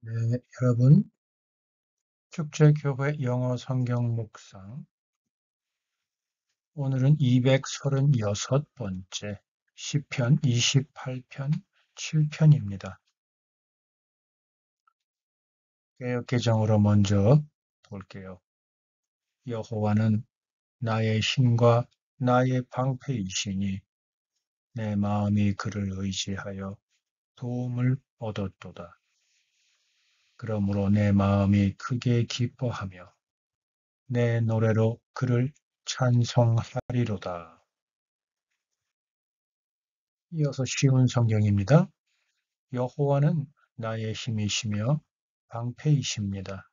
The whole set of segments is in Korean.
네, 여러분, 축제교회 영어 성경 묵상. 오늘은 236번째 시편 28편 7편입니다. 개역 개정으로 먼저 볼게요. 여호와는 나의 힘과 나의 방패이시니 내 마음이 그를 의지하여 도움을 얻었도다. 그러므로 내 마음이 크게 기뻐하며 내 노래로 그를 찬송하리로다. 이어서 쉬운 성경입니다. 여호와는 나의 힘이시며 방패이십니다.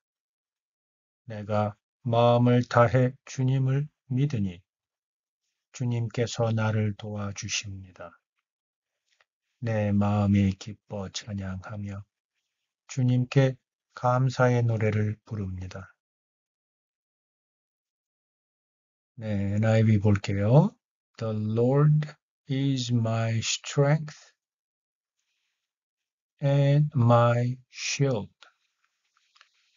내가 마음을 다해 주님을 믿으니 주님께서 나를 도와주십니다. 내 마음이 기뻐 찬양하며 주님께 감사의 노래를 부릅니다. 네, NIV 볼게요. The Lord is my strength and my shield.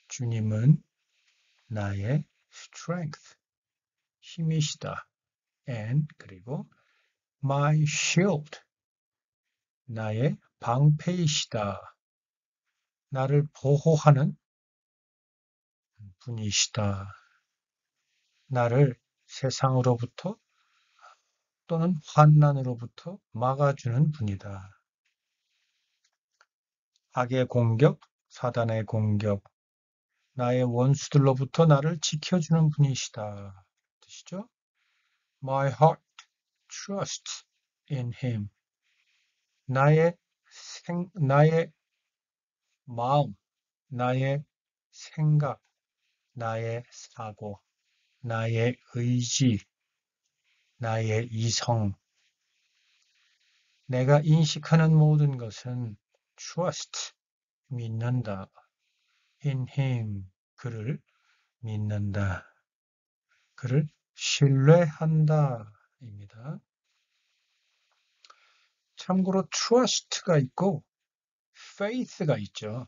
주님은 나의 strength, 힘이시다. and 그리고 my shield, 나의 방패이시다. 나를 보호하는 분이시다. 나를 세상으로부터 또는 환난으로부터 막아주는 분이다. 악의 공격, 사단의 공격, 나의 원수들로부터 나를 지켜주는 분이시다. 뜻이죠? My heart trusts in him. 나의 마음, 나의 생각, 나의 사고, 나의 의지, 나의 이성, 내가 인식하는 모든 것은 trust, 믿는다. in him, 그를 믿는다. 그를 신뢰한다. 입니다. 참고로 trust가 있고 faith가 있죠.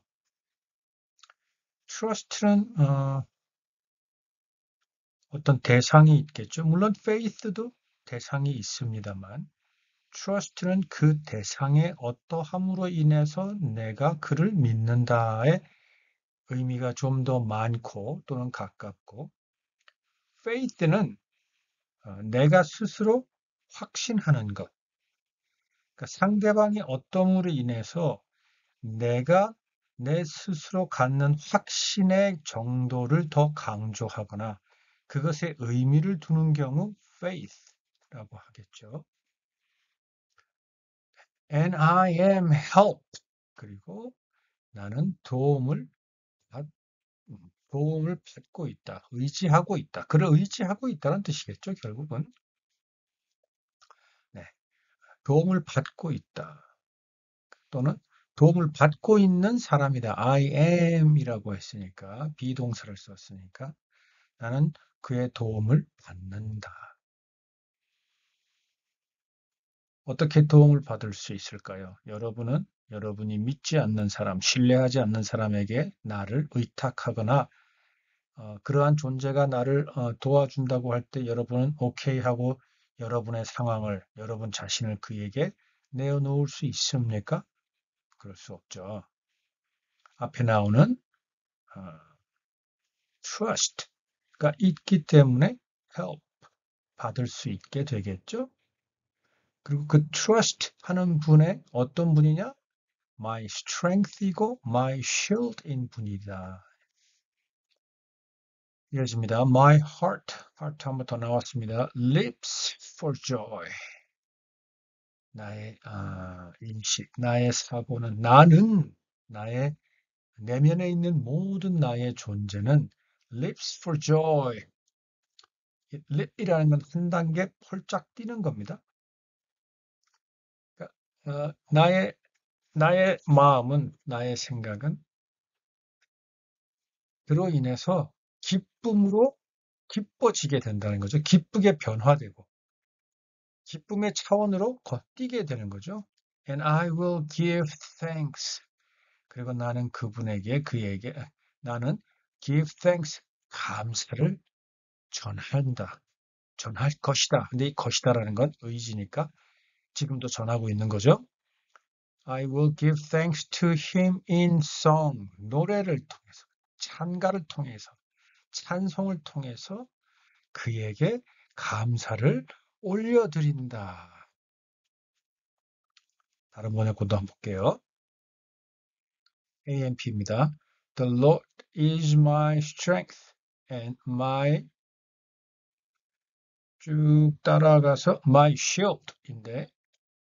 trust는 어떤 대상이 있겠죠. 물론 faith도 대상이 있습니다만 trust는 그 대상의 어떠함으로 인해서 내가 그를 믿는다의 의미가 좀 더 많고 또는 가깝고 faith는 내가 스스로 확신하는 것. 그러니까 상대방이 어떠함으로 인해서 내가 내 스스로 갖는 확신의 정도를 더 강조하거나 그것에 의미를 두는 경우 faith라고 하겠죠. And I am helped. 그리고 나는 도움을 받고 있다. 의지하고 있다. 그를 의지하고 있다는 뜻이겠죠, 결국은. 네. 도움을 받고 있다. 또는 도움을 받고 있는 사람이다. I am이라고 했으니까, 비동사를 썼으니까 나는 그의 도움을 받는다. 어떻게 도움을 받을 수 있을까요? 여러분은 여러분이 믿지 않는 사람, 신뢰하지 않는 사람에게 나를 의탁하거나 그러한 존재가 나를 도와준다고 할 때 여러분은 오케이 하고 여러분의 상황을, 여러분 자신을 그에게 내어놓을 수 있습니까? 그럴 수 없죠. 앞에 나오는 trust가 있기 때문에 help 받을 수 있게 되겠죠. 그리고 그 trust 하는 분의 어떤 분이냐? My strength이고 my shield인 분이다. 이어집니다. My heart 한번 더 나왔습니다. Leaps for joy. 나의 인식, 나의 사고는 나의 내면에 있는 모든 나의 존재는 leaps for joy. leap이라는 건 한 단계 펄짝 뛰는 겁니다. 그러니까, 나의 마음은, 나의 생각은 그로 인해서 기쁨으로 기뻐지게 된다는 거죠. 기쁘게 변화되고 기쁨의 차원으로 뛰게 되는 거죠. And I will give thanks. 그리고 나는 그에게 나는 give thanks, 감사를 전할 것이다. 근데 이 것이다라는 건 의지니까 지금도 전하고 있는 거죠. I will give thanks to him in song. 노래를 통해서, 찬가를 통해서, 찬송을 통해서 그에게 감사를 올려드린다. 다른 번역고도 한번 볼게요. AMP입니다. The Lord is my strength and my 쭉 따라가서 my shield인데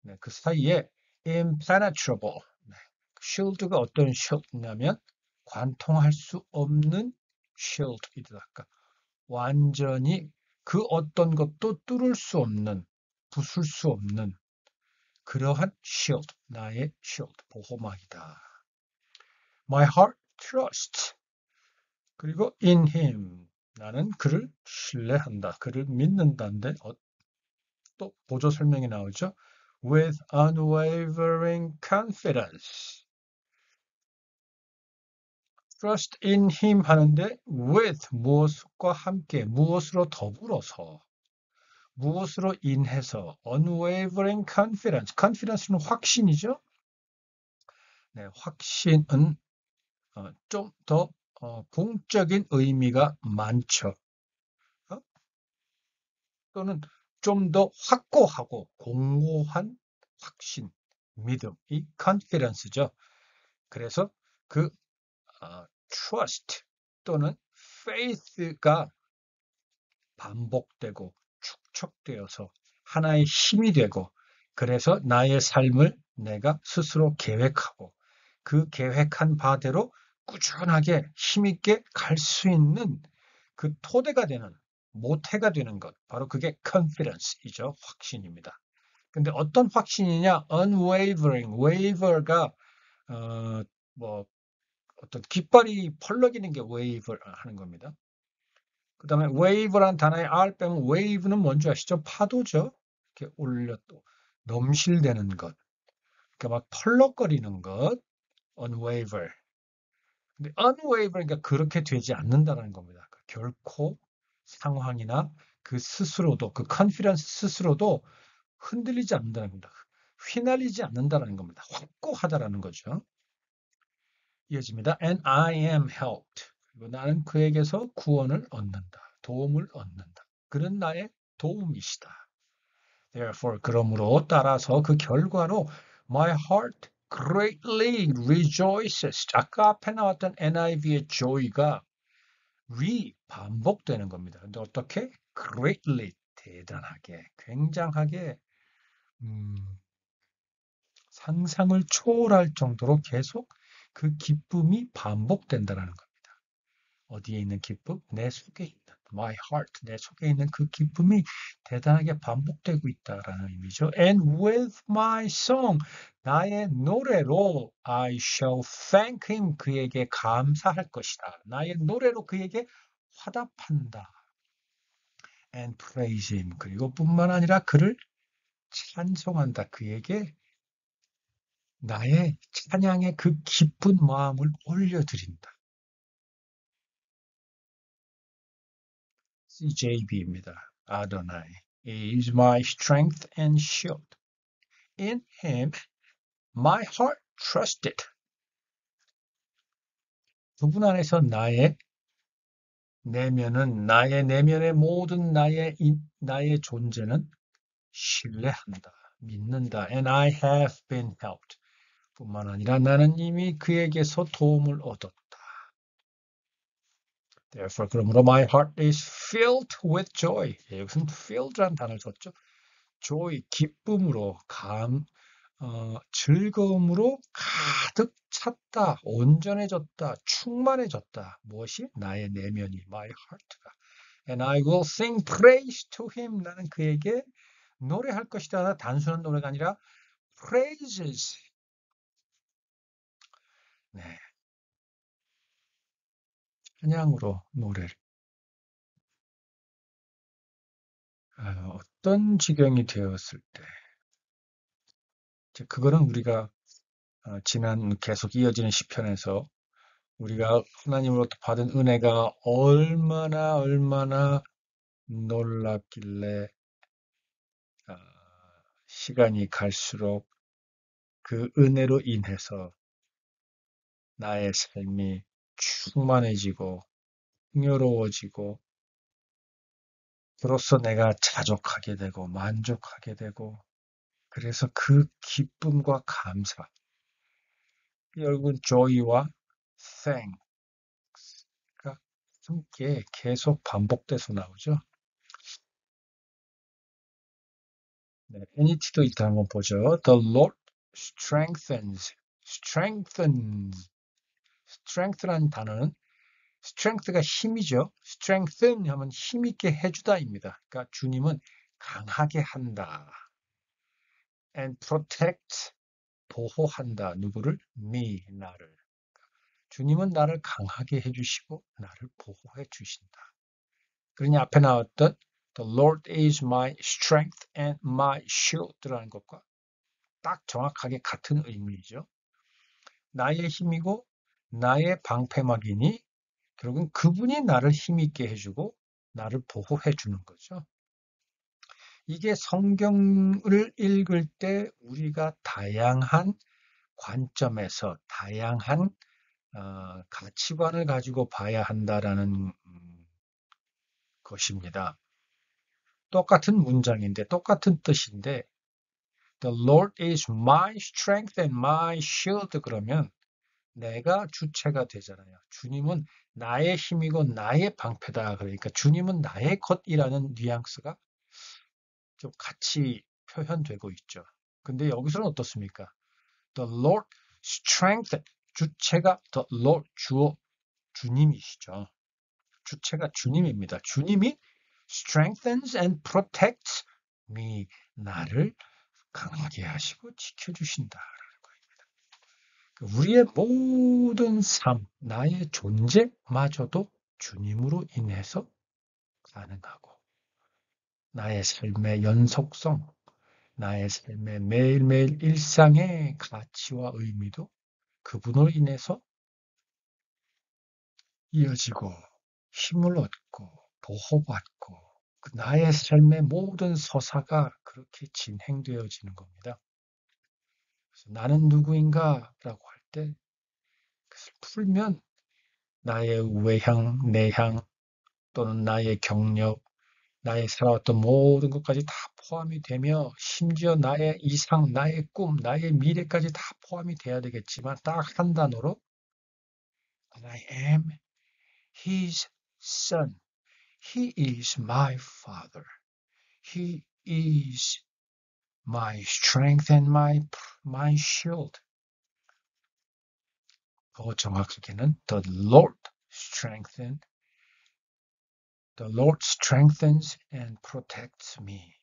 네, 그 사이에 impenetrable. 네, shield가 어떤 shield냐면 관통할 수 없는 shield이다. 완전히 그 어떤 것도 뚫을 수 없는, 부술 수 없는 그러한 shield, 나의 shield, 보호막이다. My heart trusts. 그리고 in him, 나는 그를 신뢰한다. 그를 믿는다인데 또 보조 설명이 나오죠. With unwavering confidence. Trust in him 하는데 with 무엇과 함께 무엇으로 더불어서 무엇으로 인해서 unwavering confidence. confidence는 확신이죠. 네, 확신은 좀 더 공적인 의미가 많죠. 또는 좀 더 확고하고 공고한 확신, 믿음이 confidence죠. 그래서 그 trust 또는 faith가 반복되고 축적되어서 하나의 힘이 되고 그래서 나의 삶을 내가 스스로 계획하고 그 계획한 바대로 꾸준하게 힘있게 갈 수 있는 그 토대가 되는 모태가 되는 것 바로 그게 confidence이죠. 확신입니다. 근데 어떤 확신이냐? unwavering, waver가 뭐 어떤 깃발이 펄럭이는 게 wave 하는 겁니다. 그 다음에 wave란 단어의 R 빼면 wave는 뭔지 아시죠? 파도죠. 이렇게 올려 또 넘실대는 것. 그러니까 막 펄럭거리는 것. unwaver. 근데 unwaver니까 그렇게 되지 않는다는 겁니다. 결코 상황이나 그 스스로도 그 컨피던스 스스로도 흔들리지 않는다는 겁니다. 휘날리지 않는다는 겁니다. 확고하다라는 거죠. 이어집니다. And I am helped. 그리고 나는 그에게서 구원을 얻는다. 도움을 얻는다. 그는 나의 도움이시다. Therefore, 그러므로 따라서 그 결과로 my heart greatly rejoices. 아까 앞에 나왔던 NIV의 joy가 반복되는 겁니다. 근데 어떻게? greatly, 대단하게, 굉장하게 상상을 초월할 정도로 계속 그 기쁨이 반복된다는 겁니다. 어디에 있는 기쁨? 내 속에 있는 my heart, 내 속에 있는 그 기쁨이 대단하게 반복되고 있다라는 의미죠. And with my song, 나의 노래로 I shall thank him, 그에게 감사할 것이다. 나의 노래로 그에게 화답한다. And praise him, 그리고 뿐만 아니라 그를 찬송한다. 그에게 나의 찬양의 그 기쁜 마음을 올려드린다. CJB입니다. Adonai is my strength and shield. In him my heart trusted. 그분 안에서 나의 내면의 모든 나의 존재는 신뢰한다, 믿는다. And I have been helped. 뿐만 아니라 나는 이미 그에게서 도움을 얻었다. Therefore, 그러므로 my heart is filled with joy. 여기서는 filled란 단어를 썼죠. joy, 기쁨으로, 즐거움으로 가득 찼다, 온전해졌다, 충만해졌다. 무엇이? 나의 내면이, my heart가. And I will sing praise to him. 나는 그에게 노래할 것이다. 단순한 노래가 아니라 praises. 네, 찬양으로 노래를. 어떤 지경이 되었을 때, 그거는 우리가 지난 계속 이어지는 시편에서 우리가 하나님으로부터 받은 은혜가 얼마나 놀랍길래 아, 시간이 갈수록 그 은혜로 인해서 나의 삶이 충만해지고 풍요로워지고 그로써 내가 자족하게 되고 만족하게 되고 그래서 그 기쁨과 감사, 이 얼굴 joy와 thank가 함께 계속 반복돼서 나오죠. 네, NET도 일단 한번 보죠. The Lord strengthen라는 단어는 strength가 힘이죠. strengthen 하면 힘있게 해주다입니다. 그러니까 주님은 강하게 한다. and protect 보호한다. 누구를? me 나를. 주님은 나를 강하게 해주시고 나를 보호해 주신다. 그러니 앞에 나왔던 The Lord is my strength and my shield라는 것과 딱 정확하게 같은 의미이죠. 나의 힘이고 나의 방패막이니 결국은 그분이 나를 힘있게 해주고 나를 보호해 주는 거죠. 이게 성경을 읽을 때 우리가 다양한 관점에서 다양한 가치관을 가지고 봐야 한다라는 것입니다. 똑같은 문장인데 똑같은 뜻인데 The Lord is my strength and my shield 그러면 내가 주체가 되잖아요. 주님은 나의 힘이고 나의 방패다. 그러니까 주님은 나의 것이라는 뉘앙스가 좀 같이 표현되고 있죠. 근데 여기서는 어떻습니까? The Lord strength 주체가 The Lord 주님이시죠. 주체가 주님입니다. 주님이 strengthens and protects me 나를 강하게 하시고 지켜주신다라는 거입니다. 우리의 모든 삶, 나의 존재마저도 주님으로 인해서 가능하고 나의 삶의 연속성, 나의 삶의 매일매일 일상의 가치와 의미도 그분으로 인해서 이어지고 힘을 얻고 보호받고 나의 삶의 모든 서사가 그렇게 진행되어지는 겁니다. 그래서 나는 누구인가 라고 할 때 그것을 풀면 나의 외향, 내향 또는 나의 경력, 나의 살아왔던 모든 것까지 다 포함이 되며 심지어 나의 이상, 나의 꿈, 나의 미래까지 다 포함이 돼야 되겠지만 딱 한 단어로 I am his son. He is my father. He is my strength and my shield. 더 정확하게는 The Lord strengthens and protects me.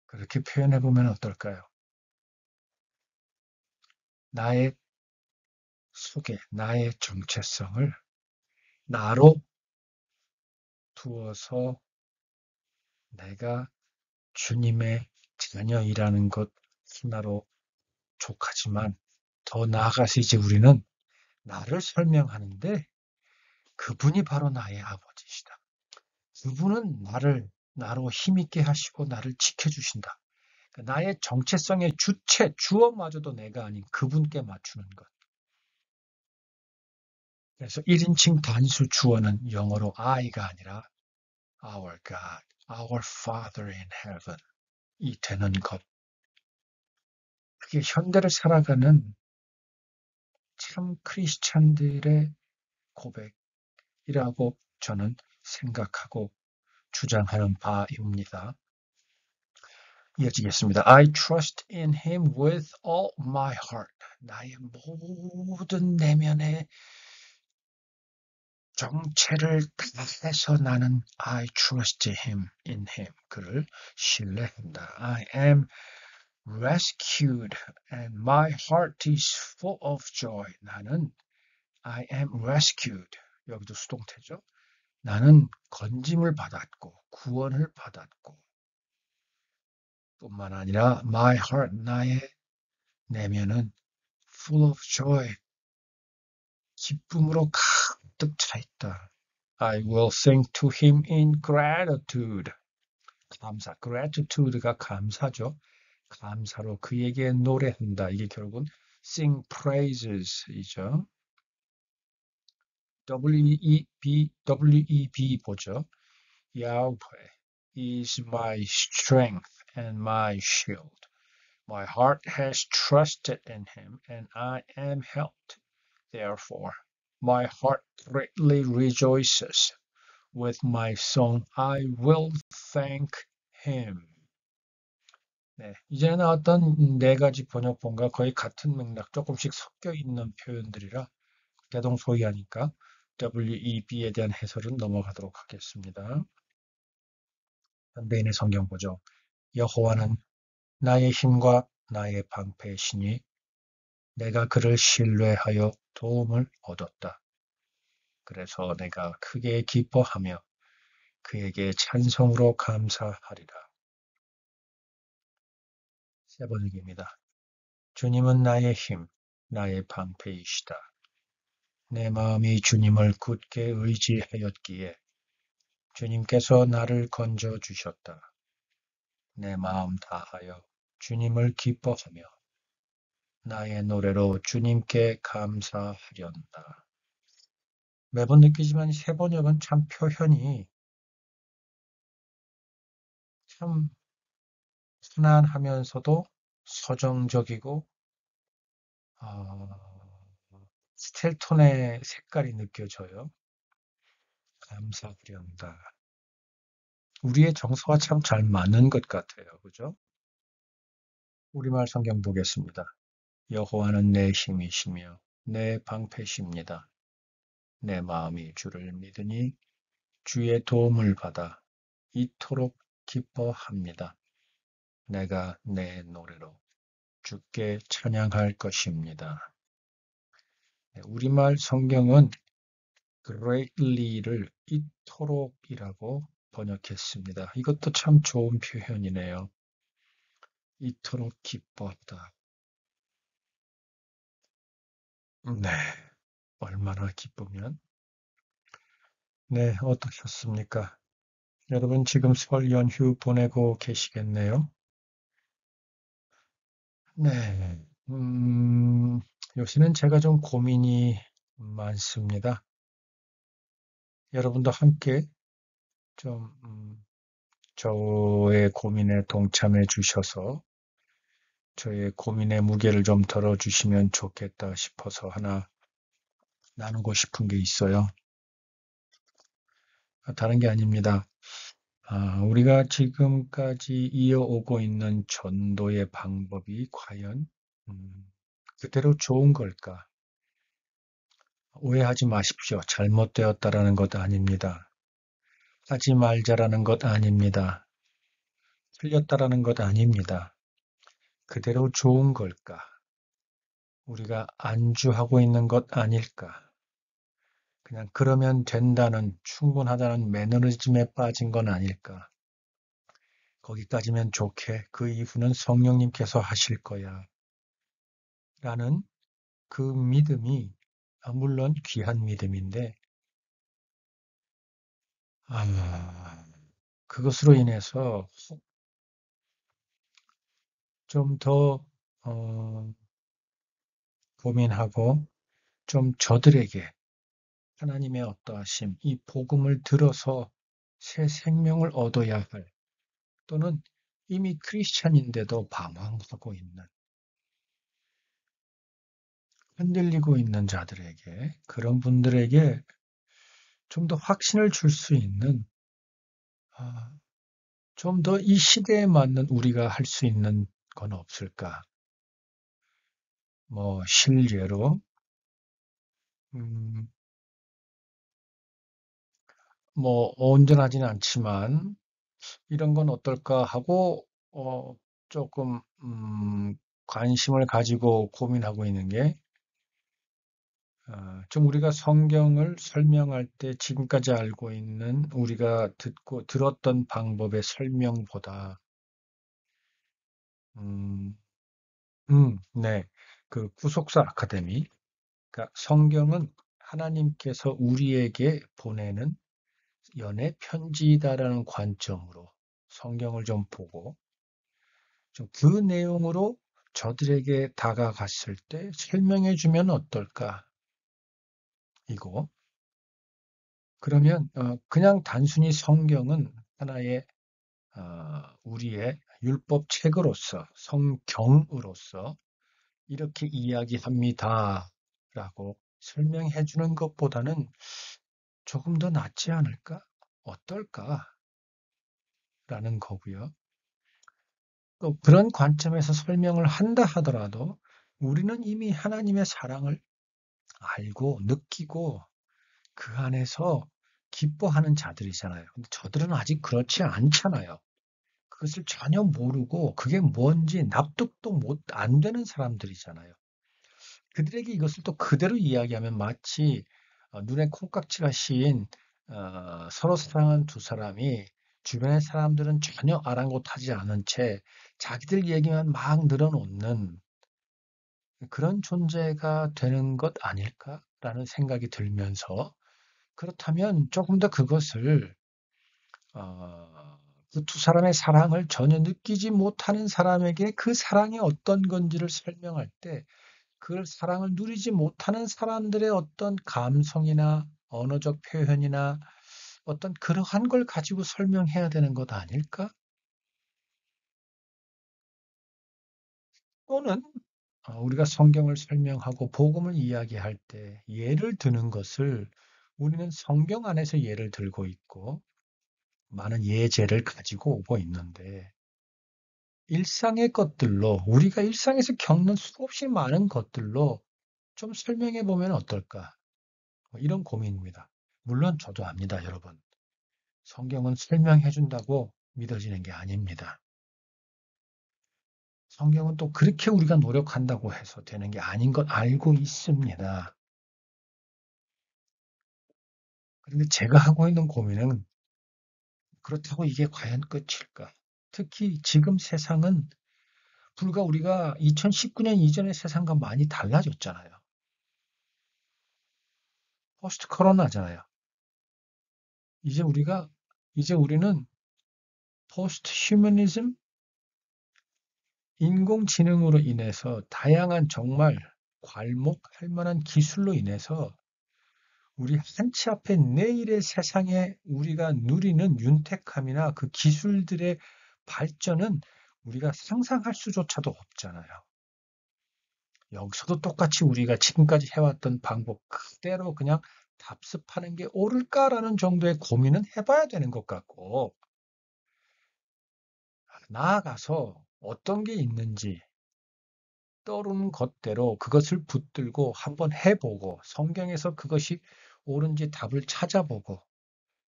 그렇게 표현해 보면 어떨까요? 나의 속에 나의 정체성을 나로 두어서 내가 주님의 자녀이라는 것 하나로 족하지만 더 나아가서 이제 우리는 나를 설명하는데 그분이 바로 나의 아버지시다. 그분은 나로 힘있게 하시고 나를 지켜주신다. 나의 정체성의 주체, 주어마저도 내가 아닌 그분께 맞추는 것. 그래서 1인칭 단수 주어는 영어로 I가 아니라 Our God, Our Father in Heaven 이 되는 것. 그게 현대를 살아가는 참 크리스찬들의 고백이라고 저는 생각하고 주장하는 바입니다. 이어지겠습니다. I trust in him with all my heart. 나의 모든 내면의 정체를 다해서 나는 I trust him in him. 그를 신뢰한다. I am rescued and my heart is full of joy. 나는 I am rescued. 여기도 수동태죠. 나는 건짐을 받았고 구원을 받았고 뿐만 아니라 my heart, 나의 내면은 full of joy, 기쁨으로 가득 차 있다. I will sing to him in gratitude. 감사, gratitude가 감사죠. 감사로 그에게 노래한다. 이게 결국은 sing praises이죠. W-E-B 보죠. Yahweh is my strength and my shield. My heart has trusted in him, and I am helped. Therefore, my heart greatly rejoices. With my song, I will thank him. 네, 이전에 나왔던 네 가지 번역본과 거의 같은 맥락, 조금씩 섞여 있는 표현들이라 대동소이하니까 WEB에 대한 해설은 넘어가도록 하겠습니다. 현대인의 성경 보죠. 여호와는 나의 힘과 나의 방패시니 내가 그를 신뢰하여 도움을 얻었다. 그래서 내가 크게 기뻐하며 그에게 찬송으로 감사하리라. 세 번역입니다. 주님은 나의 힘, 나의 방패이시다. 내 마음이 주님을 굳게 의지하였기에 주님께서 나를 건져 주셨다. 내 마음 다하여 주님을 기뻐하며 나의 노래로 주님께 감사하련다. 매번 느끼지만 세 번역은 참 표현이 참 순한하면서도 서정적이고 스텔톤의 색깔이 느껴져요. 감사하련다. 우리의 정서와 참 잘 맞는 것 같아요. 그죠? 우리말 성경 보겠습니다. 여호와는 내 힘이시며 내 방패십니다. 내 마음이 주를 믿으니 주의 도움을 받아 이토록 기뻐합니다. 내가 내 노래로 주께 찬양할 것입니다. 우리말 성경은 greatly를 이토록이라고 번역했습니다. 이것도 참 좋은 표현이네요. 이토록 기뻤다. 네, 얼마나 기쁘면. 네, 어떠셨습니까? 여러분 지금 설 연휴 보내고 계시겠네요? 네, 요새는 제가 좀 고민이 많습니다. 여러분도 함께 좀 저의 고민에 동참해 주셔서 저의 고민의 무게를 좀 덜어주시면 좋겠다 싶어서 하나 나누고 싶은 게 있어요. 다른 게 아닙니다. 우리가 지금까지 이어오고 있는 전도의 방법이 과연 그대로 좋은 걸까? 오해하지 마십시오. 잘못되었다라는 것 아닙니다. 하지 말자라는 것 아닙니다. 틀렸다라는 것 아닙니다. 그대로 좋은 걸까? 우리가 안주하고 있는 것 아닐까? 그냥 그러면 된다는 충분하다는 매너리즘에 빠진 건 아닐까? 거기까지면 좋게 그 이후는 성령님께서 하실 거야. 라는 그 믿음이 물론 귀한 믿음인데 그것으로 인해서 좀 더 고민하고 좀 저들에게 하나님의 어떠하심, 이 복음을 들어서 새 생명을 얻어야 할 또는 이미 크리스찬인데도 방황하고 있는 흔들리고 있는 자들에게 그런 분들에게 좀 더 확신을 줄 수 있는 좀 더 이 시대에 맞는 우리가 할 수 있는 건 없을까? 뭐 실례로 음, 뭐 온전하지는 않지만 이런 건 어떨까 하고 조금 관심을 가지고 고민하고 있는 게 좀 우리가 성경을 설명할 때 지금까지 알고 있는 우리가 듣고 들었던 방법의 설명보다 음, 네. 그 구속사 아카데미. 그러니까 성경은 하나님께서 우리에게 보내는 연애 편지다라는 관점으로 성경을 좀 보고 좀 그 내용으로 저들에게 다가갔을 때 설명해 주면 어떨까? 이거. 그러면 그냥 단순히 성경은 하나의 우리의 율법 책으로서 성경으로서 이렇게 이야기합니다라고 설명해 주는 것보다는 조금 더 낫지 않을까? 어떨까라는 거고요. 또 그런 관점에서 설명을 한다 하더라도 우리는 이미 하나님의 사랑을 알고 느끼고 그 안에서 기뻐하는 자들이잖아요. 근데 저들은 아직 그렇지 않잖아요. 그것을 전혀 모르고 그게 뭔지 납득도 안 되는 사람들이잖아요. 그들에게 이것을 또 그대로 이야기하면 마치 눈에 콩깍지가 씌인 서로 사랑하는 두 사람이 주변의 사람들은 전혀 아랑곳하지 않은 채 자기들 얘기만 막 늘어놓는 그런 존재가 되는 것 아닐까라는 생각이 들면서 그렇다면 조금 더 그것을 그 두 사람의 사랑을 전혀 느끼지 못하는 사람에게 그 사랑이 어떤 건지를 설명할 때 그 사랑을 누리지 못하는 사람들의 어떤 감성이나 언어적 표현이나 어떤 그러한 걸 가지고 설명해야 되는 것 아닐까? 또는 우리가 성경을 설명하고 복음을 이야기할 때 예를 드는 것을 우리는 성경 안에서 예를 들고 있고 많은 예제를 가지고 오고 있는데 일상의 것들로 우리가 일상에서 겪는 수없이 많은 것들로 좀 설명해 보면 어떨까? 뭐 이런 고민입니다. 물론 저도 압니다, 여러분. 성경은 설명해 준다고 믿어지는 게 아닙니다. 성경은 또 그렇게 우리가 노력한다고 해서 되는 게 아닌 것 알고 있습니다. 그런데 제가 하고 있는 고민은 그렇다고 이게 과연 끝일까? 특히 지금 세상은 불과 우리가 2019년 이전의 세상과 많이 달라졌잖아요. 포스트 코로나잖아요. 이제 우리가 이제 우리는 포스트 휴머니즘 인공지능으로 인해서 다양한 정말 괄목할 만한 기술로 인해서 우리 한 치 앞에 내일의 세상에 우리가 누리는 윤택함이나 그 기술들의 발전은 우리가 상상할 수조차도 없잖아요. 여기서도 똑같이 우리가 지금까지 해왔던 방법 그대로 그냥 답습하는 게 옳을까라는 정도의 고민은 해봐야 되는 것 같고, 나아가서 어떤 게 있는지 떠오르는 것대로 그것을 붙들고 한번 해보고 성경에서 그것이 옳은지 답을 찾아보고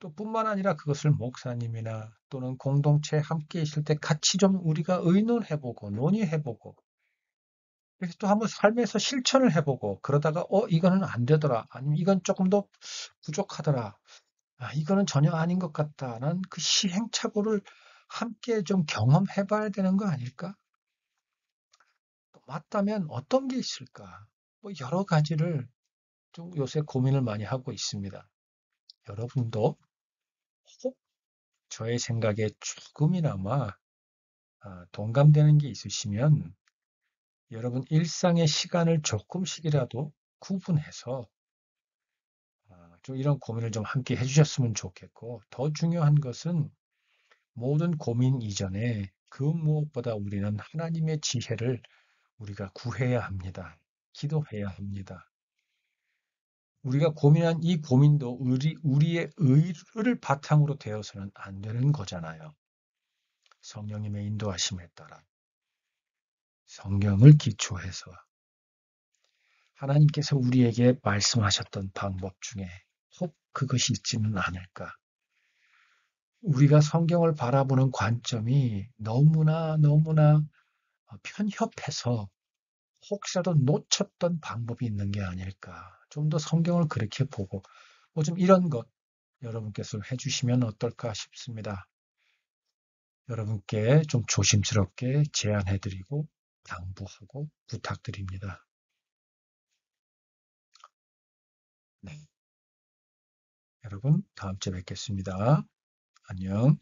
또 뿐만 아니라 그것을 목사님이나 또는 공동체에 함께 있을 때 같이 좀 우리가 의논해보고 논의해보고 그래서 또 한번 삶에서 실천을 해보고 그러다가 이거는 안 되더라 아니면 이건 조금 더 부족하더라 이거는 전혀 아닌 것 같다는 그 시행착오를 함께 좀 경험해봐야 되는 거 아닐까? 맞다면 어떤 게 있을까? 뭐 여러 가지를 좀 요새 고민을 많이 하고 있습니다. 여러분도 혹 저의 생각에 조금이나마 동감되는 게 있으시면 여러분 일상의 시간을 조금씩이라도 구분해서 좀 이런 고민을 좀 함께 해주셨으면 좋겠고 더 중요한 것은 모든 고민 이전에 그 무엇보다 우리는 하나님의 지혜를 우리가 구해야 합니다. 기도해야 합니다. 우리가 고민한 이 고민도 우리의 의를 바탕으로 되어서는 안 되는 거잖아요. 성령님의 인도하심에 따라 성경을 기초해서 하나님께서 우리에게 말씀하셨던 방법 중에 혹 그것이 있지는 않을까. 우리가 성경을 바라보는 관점이 너무나 너무나 편협해서 혹시라도 놓쳤던 방법이 있는 게 아닐까. 좀 더 성경을 그렇게 보고 뭐 좀 이런 것 여러분께서 해주시면 어떨까 싶습니다. 여러분께 좀 조심스럽게 제안해드리고 당부하고 부탁드립니다. 네. 여러분, 다음 주에 뵙겠습니다. 안녕.